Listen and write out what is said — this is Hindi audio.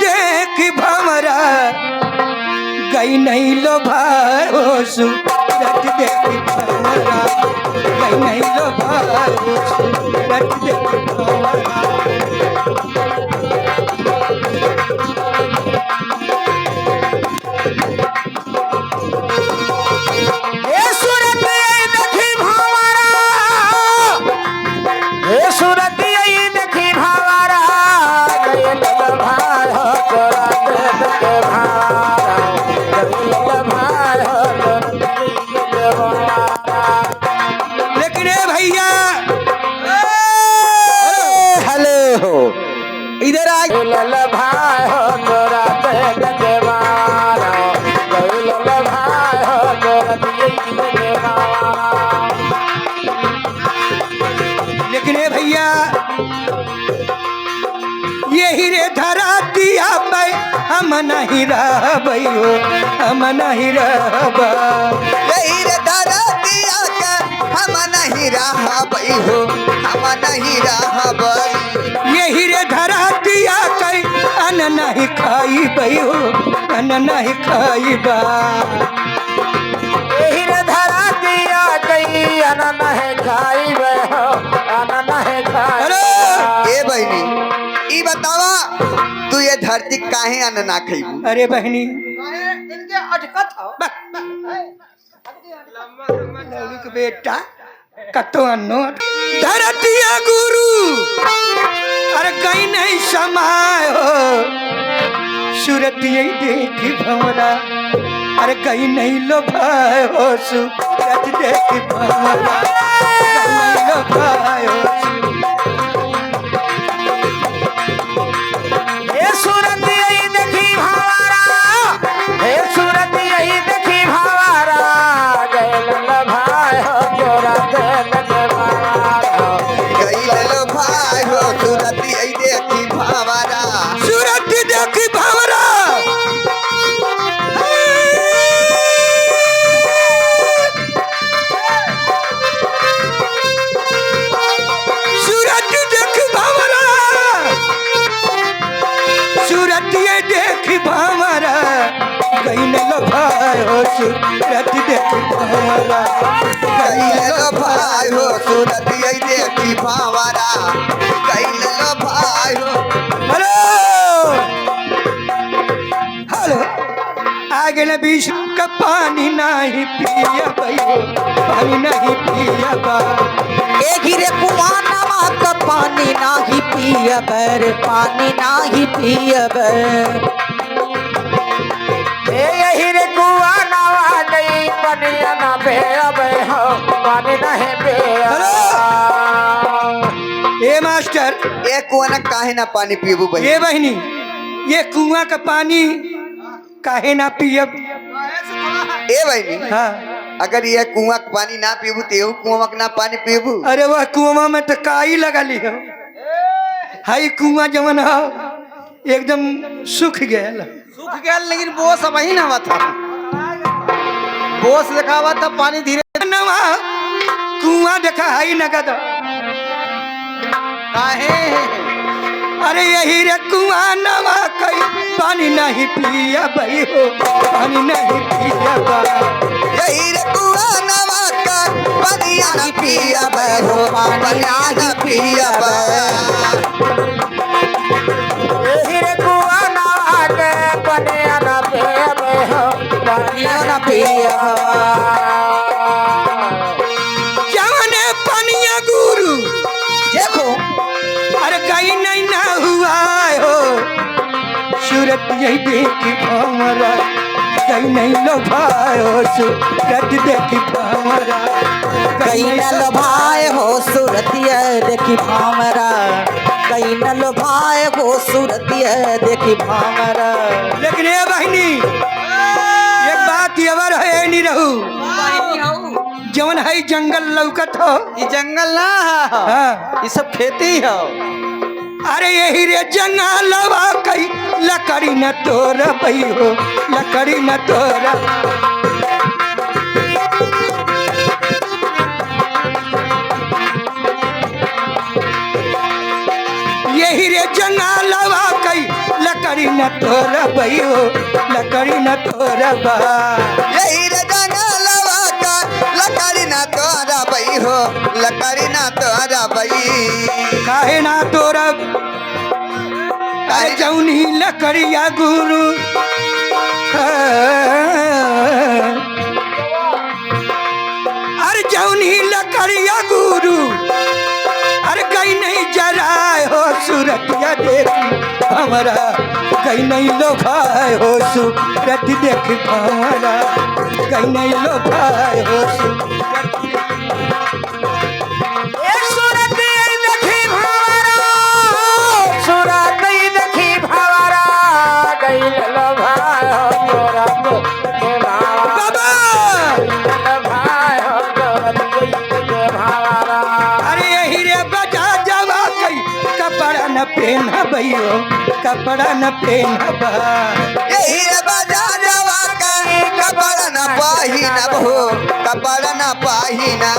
देख भंवरा गई नहीं लो भाई सूरत देख भंवरा गई नहीं लो भाई सूरत देख भंवरा। लेकिन भैया हेलो इधर आ लल भाई हो तोरा देख के मारा लल भाई हो तोरा देख के मारा। लेकिन भैया यही रे धरा दिया पे हम नहीं रहबै हो हम नहीं रहबै यही रे धरा दिया के हम नहीं रहबै हो हम नहीं रहबै यही रे धरा दिया के अन नहीं खाइबै हो अन नहीं खाइबा यही रे धरा दिया कई अन नहीं खाइबे हो अन नहीं खाइबे। ए बहनी ई बतावा तू ये धरती काहे अन्न ना खइबू? अरे बहनी इनके अटकत हो लौड़ी के बेटा कतो अन्नो धरतिया गुरु अरे कहीं नहीं समाय हो सूरत यही देखी भंवरा अरे कहीं नहीं लो भाई हो सूरत देखी भंवरा कहीं नहीं लो भाई हो सूरत यही देखी भावारा हे सूरत यही देखी भावारा गैल भाई हो तोरा देख के मारा गइल भाई हो सूरत यही देखी भावरा सूरत देखी भंवरा सूरत देखी भंवरा सूरत ये देखी भंवरा कहीं न लो भाई हो सूरत देखी भंवरा गइल भाई हो सूरत यही देखी भावरा गइल भाई हो। हेलो हेलो आगे न बीच का पानी नहीं पिया भाई पानी नहीं पिया बा एक ही रे कुआं नमक पानी नाही पियबर पानी नाही पियबर यही रे कुआ नवा नहीं पनिया ना पे अबे हो पानी नहीं पे। ए मास्टर ए कुआं काहे ना पानी पीबू बहनी? ये बहनी ये कुआं का पानी काहे ना पियब? ए बहनी हाँ अगर ये कुआं का पानी ना पीबू तो एहू कुआं का ना पानी पीबू? अरे वह कुआं में तो काई लगली हो हाई कुआं जवन हो एकदम सूख गया लेकिन बोस अब ही ना था बोस दिखावा था पानी धीरे नवा कुआं देखा हाई नगद काहे अरे यही रे कुआं नवा कई पानी नहीं पिया भाई हो पानी नहीं पिया बा यही रे कुआं नवा का पानी ना पियब हो पानी ना पियब यही रे कुआ नवा के पनिया ना पे अबे हो पानिया ना पिया। जवने पनिया गुरु देखो अरे कहीं नहीं ना हुआ हो सूरत यही देखी भंवरा कहीं नहीं लो भाई हो सूरत देखी भंवरा कई न लोभाए हो सूरतिया देखी भामरा कई न लोभाए हो सूरतिया देखी भामरा। लेकिन ये बहनी एक बात अवर है नहीं रहू जवन है जंगल लौकत हो ये जंगल ना है हाँ ये सब खेती है। अरे यही रे जंगलवा कई लकड़ी न तोरा भई हो लकड़ी न तोरा यही रे जंगालवा कई लकड़ी न तोरा भैयो लकड़ी न तोरा बा यही रे जंगलवा का लकड़ी ना तोरा बई हो लकड़ी ना तोरा बई काहे ना तोरा अरे जौनी लकड़िया गुरु अरे जौनी लकड़िया गुरु अरे कहीं नहीं जराए हो सूरतिया देखी हमारा कहीं नहीं लोभाए हो सूरत देखी हमारा कहीं नहीं लोभाए हो सूरत देखी भावरा गइल लो भाई हो तोरा के भावरा बाबा भाई हो तोरा के भावरा अरे यही रे बजा जावा कई कपड़ा न पहना भैयो कपड़ा न पहना यही रे बाजारवा का कपड़ा ना पहिना हो कपड़ा ना पहिना